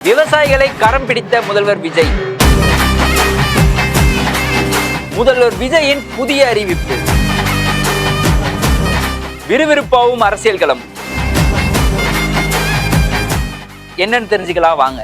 விவசாயிகளை கரம் பிடித்த முதல்வர் விஜய். முதல்வர் விஜயின் புதிய அறிவிப்பு. விறுவிறுப்பாவும் அரசியல் களம் என்னன்னு தெரிஞ்சுக்கலாம் வாங்க.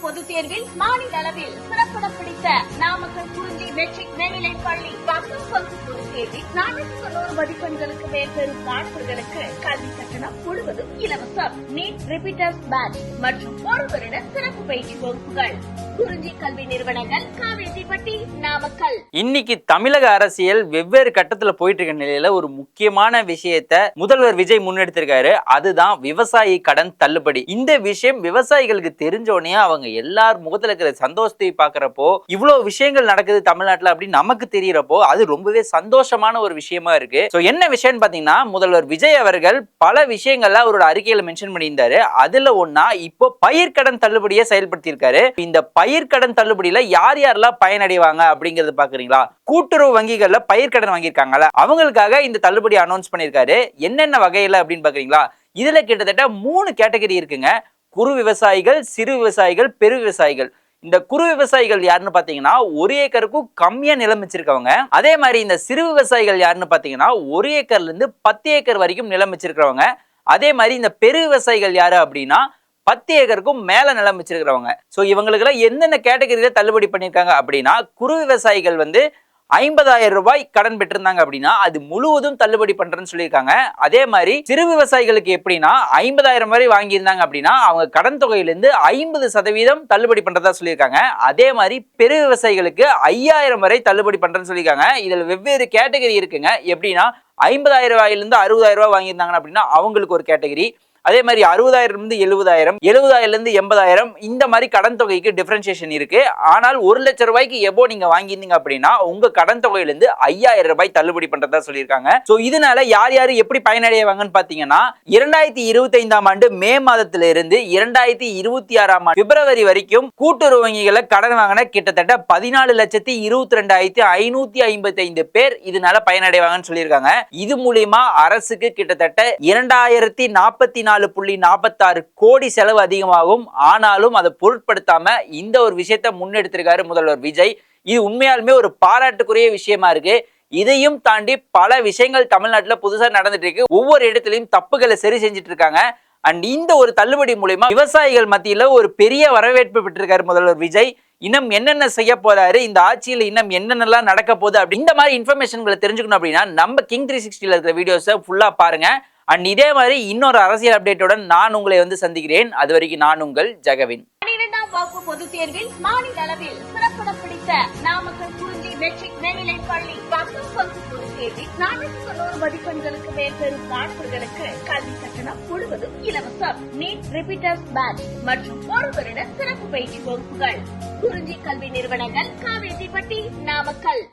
பொதுத் தேர்வில் மாநில அளவில் சிறப்பிடம் பிடித்த நாமக்கல் குறிஞ்சி மெட்ரிக் மேல்நிலைப் பள்ளி 10 பங்கு பொதுத் தேர்வில் 490 மதிப்பெண்களுக்கு மேல் பெறும் மாணவர்களுக்கு கல்வி கட்டணம் முழுவதும் இலவசம். நீட் ரிப்பீட்டர்ஸ் பேட்ச் மற்றும் ஒரு வருட சிறப்பு பயிற்சி வகுப்புகள். குறிஞ்சி கல்வி நிறுவனங்கள், காவேரிப்பட்டி, நாமக்கல். இன்னைக்கு தமிழக அரசியல் வெவ்வேறு கட்டத்துல போயிட்டு இருக்க நிலையில ஒரு முக்கியமான விஷயத்த முதல்வர் விஜய் முன்னெடுத்திருக்காரு. அதுதான் விவசாயி கடன் தள்ளுபடி. இந்த விஷயம் விவசாயிகளுக்கு தெரிஞ்சோடனே அவங்க எல்லார் முகத்துல இருக்கிற சந்தோஷத்தை பாக்குறப்போ, இவ்வளவு விஷயங்கள் நடக்குது தமிழ்நாட்டுல அப்படின்னு நமக்கு தெரியறப்போ அது ரொம்பவே சந்தோஷமான ஒரு விஷயமா இருக்கு. என்ன விஷயம் பாத்தீங்கன்னா, முதல்வர் விஜய் அவர்கள் பல விஷயங்கள்ல அவரோட அறிக்கையில மென்ஷன் பண்ணியிருந்தாரு. அதுல ஒன்னா இப்போ பயிர்க்கடன் தள்ளுபடியை செயல்படுத்தி இருக்காரு. இந்த பயிர்க்கடன் தள்ளுபடியில யார் யாரெல்லாம் பயனடைவாங்க அப்படிங்கறது பாக்குறீங்களா? கூட்டுறவு வங்கிகள்ல பயிர்க்கடன் வாங்கியிருக்காங்கல்ல, அவங்களுக்காக இந்த தள்ளுபடி அனௌன்ஸ் பண்ணியிருக்காரு. என்னென்ன வகையில அப்படின்னு பாக்குறீங்களா? இதுல கிட்டத்தட்ட 3 கேட்டகரி இருக்குங்க. குறு விவசாயிகள், சிறு விவசாயிகள், பெரு விவசாயிகள். இந்த குறு விவசாயிகள் யாருன்னு பாத்தீங்கன்னா, 1 ஏக்கருக்கும் கம்மியா நிலம் வச்சிருக்கவங்க. அதே மாதிரி இந்த சிறு விவசாயிகள் யாருன்னு பாத்தீங்கன்னா, 1 ஏக்கர்ல இருந்து 10 ஏக்கர் வரைக்கும் நிலம் வச்சிருக்கிறவங்க. அதே மாதிரி இந்த பெரு விவசாயிகள் யாரு அப்படின்னா 10 ஏக்கருக்கும் மேல நிலம் வச்சிருக்கிறவங்க. இவங்களுக்கு எல்லாம் என்னென்ன கேட்டகரியில தள்ளுபடி பண்ணிருக்காங்க அப்படின்னா, குறு விவசாயிகள் 50,000 ரூபாய் கடன் பெற்றிருந்தாங்க அப்படின்னா அது முழுவதும் தள்ளுபடி பண்றேன்னு சொல்லியிருக்காங்க. அதே மாதிரி சிறு விவசாயிகளுக்கு எப்படின்னா 50,000 வரை வாங்கியிருந்தாங்க அப்படின்னா அவங்க கடன் தொகையிலிருந்து 50% தள்ளுபடி பண்றதா சொல்லியிருக்காங்க. அதே மாதிரி பெரு விவசாயிகளுக்கு 5,000 வரை தள்ளுபடி பண்றேன்னு சொல்லியிருக்காங்க. இதுல வெவ்வேறு கேட்டகரி இருக்குங்க. எப்படின்னா 50,000 ரூபாயிலிருந்து 60,000 ரூபாய் வாங்கியிருந்தாங்க அப்படின்னா அவங்களுக்கு ஒரு கேட்டகரி. அதே மாதிரி 60,000 இருந்து 70,000, 70,000 இருந்து 80,000 இந்த மாதிரி கடன் தொகைக்கு டிஃபரன்சியேஷன் இருக்கு. ஆனால் 1 லட்சம் ரூபாய்க்கு எபோ நீங்க வாங்கியிருந்தீங்க அப்படின்னா உங்க கடன் தொகையிலிருந்து 5,000 ரூபாய் தள்ளுபடி பண்றதா சொல்லியிருக்காங்க. இதனால யார் யாரு எப்படி பயனடைவாங்கன்னு பாத்தீங்கன்னா, 2025ஆம் ஆண்டு மே மாதத்தில இருந்து 2026ஆம் ஆண்டு பிப்ரவரி வரைக்கும் கூட்டுறவு வங்கிகளை கடன் வாங்கின கிட்டத்தட்ட 14,22,555 பேர் இதனால பயனடைவாங்கன்னு சொல்லியிருக்காங்க. இது மூலியமா அரசுக்கு கிட்டத்தட்ட 2,044.46 கோடி செலவு அதிகமாகும். ஆனாலும் அதை பொருட்படுத்தாம இந்த ஒரு விஷயத்தை முன்னெடுத்திருக்காரு முதல்வர் விஜய். இது உண்மையாலுமே ஒரு பாராட்டுக்குரிய விஷயமா இருக்கு. இதையும் தாண்டி பல விஷயங்கள் தமிழ்நாட்டுல புதுசா நடந்துட்டு இருக்கு. ஒவ்வொரு இடத்துலயும் தப்புகளை சரி செஞ்சுட்டு இருக்காங்க. அண்ட் இந்த ஒரு தள்ளுபடி மூலமா விவசாயிகள் மத்தியில ஒரு பெரிய வரவேற்பு பெற்றிருக்காரு முதல்வர் விஜய். இன்னும் என்னென்ன செய்ய போறாரு, இந்த ஆட்சியில் இன்னும் என்னென்னலாம் நடக்க போகுது அப்படி இந்த மாதிரி இன்ஃபர்மேஷன்களை தெரிஞ்சுக்கணும் அப்படின்னா நம்ம கிங் 360ல இருக்கிற வீடியோஸை ஃபுல்லா பாருங்க. அண்ட் இதே மாதிரி இன்னொரு அரசியல் அப்டேட்டுடன் நான் உங்களை சந்திக்கிறேன். அது வரைக்கும் நான் உங்கள் ஜெகவின். 12ஆம் வகுப்பு பொதுத் தேர்வில் மாநில அளவில் சிறப்பிடம் பிடித்த நாமக்கல் குறிஞ்சி மெட்ரிக் மேல்நிலைப் பள்ளி 10 பங்கு பொதுத் தேர்வில் 490 மதிப்பெண்களுக்கு மேல் பெறும் மாணவர்களுக்கு கல்வி கட்டணம் முழுவதும் இலவசம். நீட் ரிப்பீட்டர்ஸ் பேட்ச் மற்றும் ஒரு வருட சிறப்பு பயிற்சி வகுப்புகள். குறிஞ்சி கல்வி நிறுவனங்கள், காவேரிப்பட்டி, நாமக்கல்.